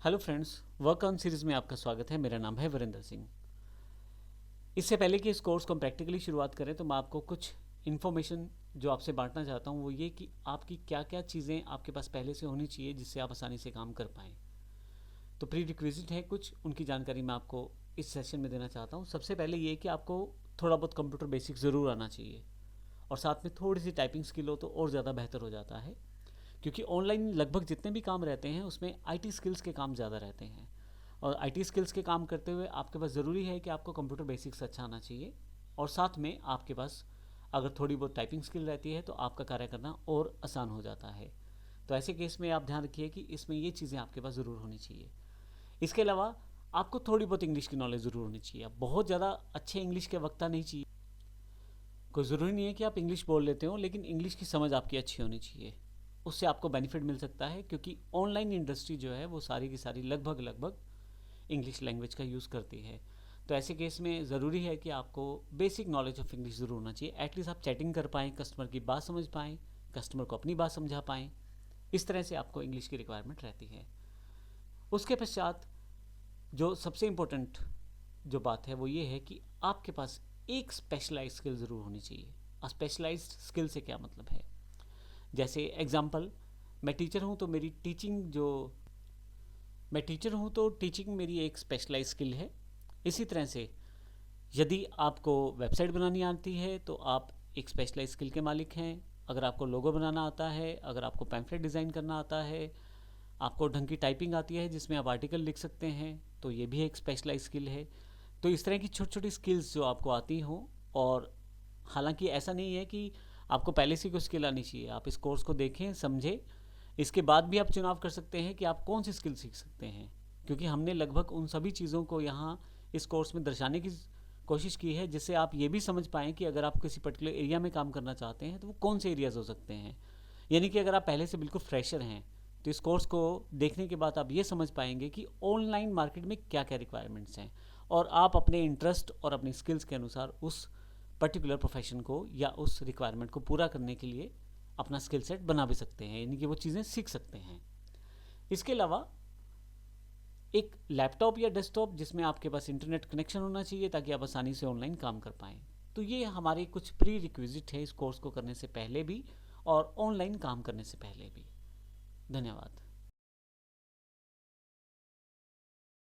Hello friends, work on series में आपका स्वागत है। मेरा नाम है वीरेंद्र सिंह। इससे पहले कि इस कोर्स को हम प्रैक्टिकली शुरुआत करें तो मैं आपको कुछ इन्फॉर्मेशन जो आपसे बांटना चाहता हूँ वो ये कि आपकी क्या क्या चीज़ें आपके पास पहले से होनी चाहिए जिससे आप आसानी से काम कर पाएँ। तो प्री रिक्विजिट है कुछ, उनकी जानकारी मैं आपको इस सेशन में देना चाहता हूँ। सबसे पहले ये कि आपको थोड़ा बहुत कंप्यूटर बेसिक ज़रूर आना चाहिए और साथ में थोड़ी सी टाइपिंग स्किल हो तो और ज़्यादा बेहतर हो जाता है, क्योंकि ऑनलाइन लगभग जितने भी काम रहते हैं उसमें आईटी स्किल्स के काम ज़्यादा रहते हैं। और आईटी स्किल्स के काम करते हुए आपके पास ज़रूरी है कि आपको कंप्यूटर बेसिक्स अच्छा आना चाहिए और साथ में आपके पास अगर थोड़ी बहुत टाइपिंग स्किल रहती है तो आपका कार्य करना और आसान हो जाता है। तो ऐसे केस में आप ध्यान रखिए कि इसमें ये चीज़ें आपके पास ज़रूर होनी चाहिए। इसके अलावा आपको थोड़ी बहुत इंग्लिश की नॉलेज ज़रूर होनी चाहिए। आप बहुत ज़्यादा अच्छे इंग्लिश के वक्ता नहीं चाहिए। कोई ज़रूरी नहीं है कि आप इंग्लिश बोल लेते हो, लेकिन इंग्लिश की समझ आपकी अच्छी होनी चाहिए। उससे आपको बेनिफिट मिल सकता है, क्योंकि ऑनलाइन इंडस्ट्री जो है वो सारी की सारी लगभग लगभग इंग्लिश लैंग्वेज का यूज़ करती है। तो ऐसे केस में ज़रूरी है कि आपको बेसिक नॉलेज ऑफ इंग्लिश ज़रूर होना चाहिए। एटलीस्ट आप चैटिंग कर पाएँ, कस्टमर की बात समझ पाएँ, कस्टमर को अपनी बात समझा पाएँ। इस तरह से आपको इंग्लिश की रिक्वायरमेंट रहती है। उसके पश्चात जो सबसे इम्पोर्टेंट जो बात है वो ये है कि आपके पास एक स्पेशलाइज्ड स्किल ज़रूर होनी चाहिए। स्पेशलाइज्ड स्किल से क्या मतलब है? जैसे एग्जांपल, मैं टीचर हूँ तो मेरी टीचिंग जो मैं टीचर हूँ तो टीचिंग मेरी एक स्पेशलाइज स्किल है। इसी तरह से यदि आपको वेबसाइट बनानी आती है तो आप एक स्पेशलाइज स्किल के मालिक हैं। अगर आपको लोगो बनाना आता है, अगर आपको पैम्फलेट डिज़ाइन करना आता है, आपको ढंग की टाइपिंग आती है जिसमें आप आर्टिकल लिख सकते हैं, तो ये भी एक स्पेशलाइज स्किल है। तो इस तरह की छोटी छोटी स्किल्स जो आपको आती हों, और हालांकि ऐसा नहीं है कि आपको पहले से कोई स्किल आनी चाहिए। आप इस कोर्स को देखें, समझें, इसके बाद भी आप चुनाव कर सकते हैं कि आप कौन सी स्किल सीख सकते हैं, क्योंकि हमने लगभग उन सभी चीज़ों को यहाँ इस कोर्स में दर्शाने की कोशिश की है जिससे आप ये भी समझ पाएँ कि अगर आप किसी पर्टिकुलर एरिया में काम करना चाहते हैं तो वो कौन से एरियाज़ हो सकते हैं। यानी कि अगर आप पहले से बिल्कुल फ्रेशर हैं तो इस कोर्स को देखने के बाद आप ये समझ पाएंगे कि ऑनलाइन मार्केट में क्या क्या रिक्वायरमेंट्स हैं, और आप अपने इंटरेस्ट और अपनी स्किल्स के अनुसार उस पर्टिकुलर प्रोफेशन को या उस रिक्वायरमेंट को पूरा करने के लिए अपना स्किल सेट बना भी सकते हैं, यानी कि वो चीज़ें सीख सकते हैं। इसके अलावा एक लैपटॉप या डेस्कटॉप जिसमें आपके पास इंटरनेट कनेक्शन होना चाहिए ताकि आप आसानी से ऑनलाइन काम कर पाएँ। तो ये हमारे कुछ प्री रिक्विजिट है इस कोर्स को करने से पहले भी और ऑनलाइन काम करने से पहले भी। धन्यवाद।